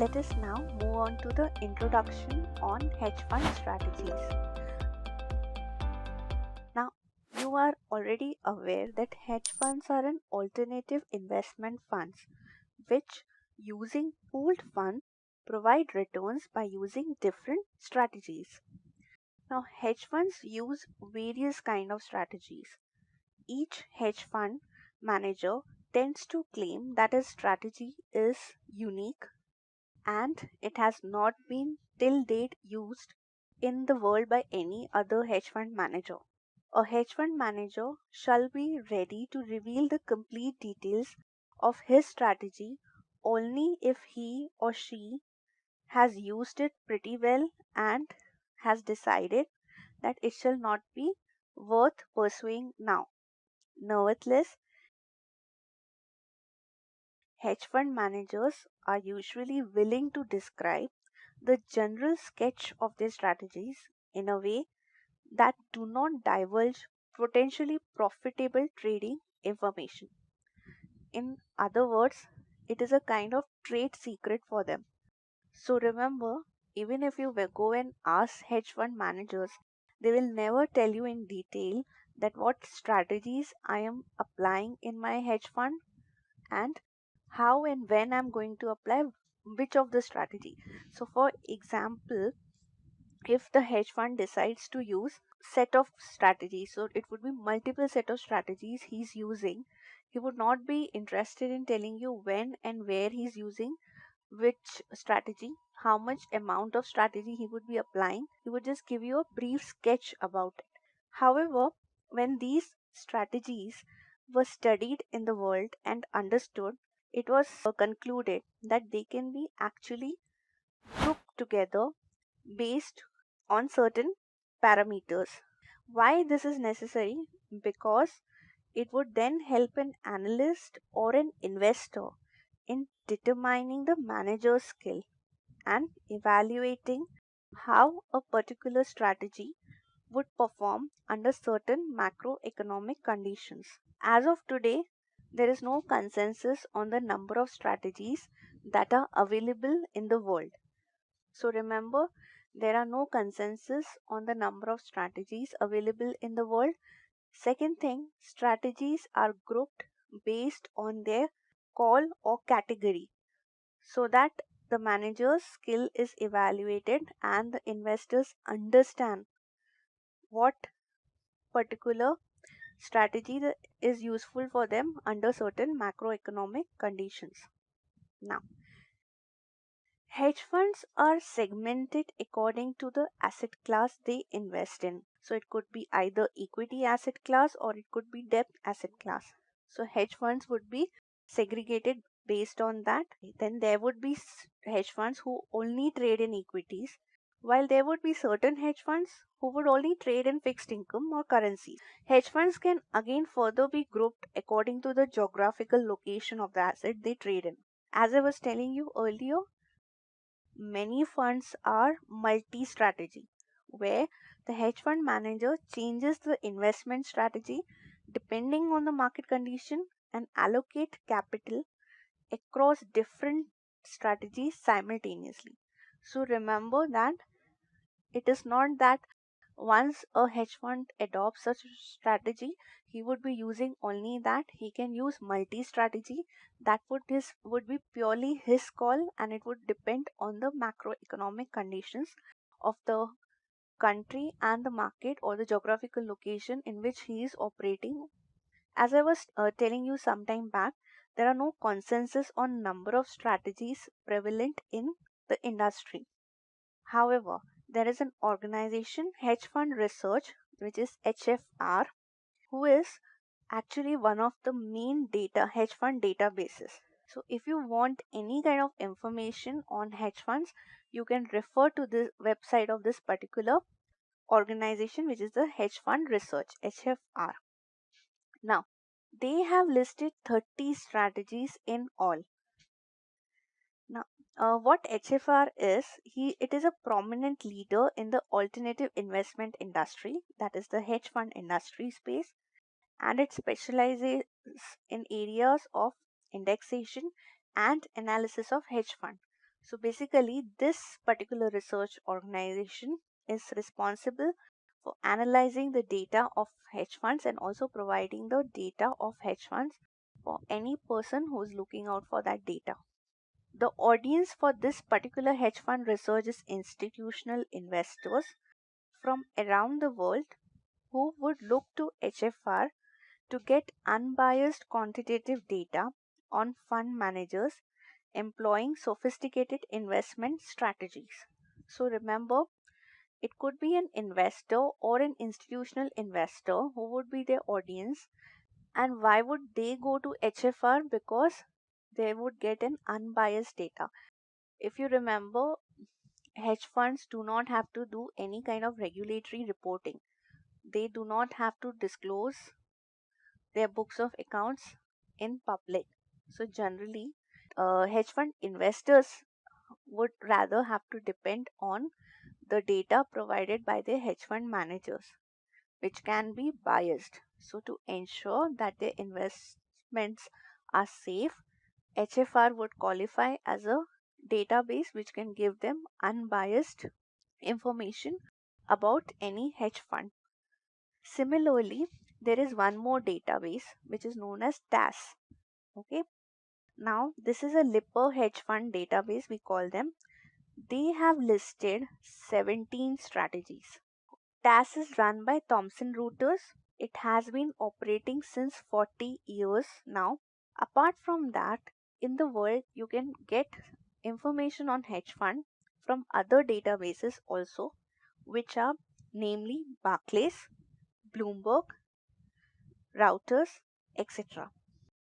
Let us now move on to the introduction on hedge fund strategies. Now, you are already aware that hedge funds are an alternative investment funds which, using pooled funds, provide returns by using different strategies. Now, hedge funds use various kind of strategies. Each hedge fund manager tends to claim that his strategy is unique and it has not been till date used in the world by any other hedge fund manager. A hedge fund manager shall be ready to reveal the complete details of his strategy only if he or she has used it pretty well and has decided that it shall not be worth pursuing now. Nevertheless, hedge fund managers are usually willing to describe the general sketch of their strategies in a way that do not divulge potentially profitable trading information. In other words, it is a kind of trade secret for them. So remember, even if you go and ask hedge fund managers, they will never tell you in detail that what strategies I am applying in my hedge fund and how and when I'm going to apply which of the strategy. So for example, if the hedge fund decides to use set of strategies, so it would be multiple set of strategies he's using, he would not be interested in telling you when and where he's using which strategy, how much amount of strategy he would be applying. He would just give you a brief sketch about it. However, when these strategies were studied in the world and understood, it was concluded that they can be actually grouped together based on certain parameters. Why this is necessary? Because it would then help an analyst or an investor in determining the manager's skill and evaluating how a particular strategy would perform under certain macroeconomic conditions. As of today, there is no consensus on the number of strategies that are available in the world. So remember, there are no consensus on the number of strategies available in the world. Second thing, strategies are grouped based on their call or category so that the manager's skill is evaluated and the investors understand what particular strategy is useful for them under certain macroeconomic conditions. Now, hedge funds are segmented according to the asset class they invest in. So it could be either equity asset class or it could be debt asset class. So hedge funds would be segregated based on that. Then there would be hedge funds who only trade in equities, while there would be certain hedge funds who would only trade in fixed income or currencies. Hedge funds can again further be grouped according to the geographical location of the asset they trade in. As I was telling you earlier, many funds are multi-strategy, where the hedge fund manager changes the investment strategy depending on the market condition and allocate capital across different strategies simultaneously. So remember that it is not that once a hedge fund adopts such a strategy, he would be using only that. He can use multi-strategy. That would be purely his call, and it would depend on the macroeconomic conditions of the country and the market or the geographical location in which he is operating. As I was telling you some time back, there are no consensus on number of strategies prevalent in the industry. However, there is an organization, Hedge Fund Research, which is HFR, who is actually one of the main hedge fund databases. So if you want any kind of information on hedge funds, you can refer to the website of this particular organization, which is the Hedge Fund Research, HFR. Now, they have listed 30 strategies in all. Now, what HFR is, it is a prominent leader in the alternative investment industry, that is the hedge fund industry space, and it specializes in areas of indexation and analysis of hedge fund. So basically, this particular research organization is responsible for analyzing the data of hedge funds and also providing the data of hedge funds for any person who is looking out for that data. The audience for this particular hedge fund research is institutional investors from around the world who would look to HFR to get unbiased quantitative data on fund managers employing sophisticated investment strategies. So remember, it could be an investor or an institutional investor who would be their audience. And why would they go to HFR? Because they would get an unbiased data. If you remember, hedge funds do not have to do any kind of regulatory reporting. They do not have to disclose their books of accounts in public. So generally, hedge fund investors would rather have to depend on the data provided by their hedge fund managers, which can be biased. So to ensure that their investments are safe, HFR would qualify as a database which can give them unbiased information about any hedge fund. Similarly, there is one more database which is known as TAS. Okay, now this is a Lipper hedge fund database, we call them. They have listed 17 strategies. TAS is run by Thomson Reuters. It has been operating since 40 years now. Apart from that, in the world, you can get information on hedge fund from other databases also, which are namely Barclays, Bloomberg, Reuters, etc.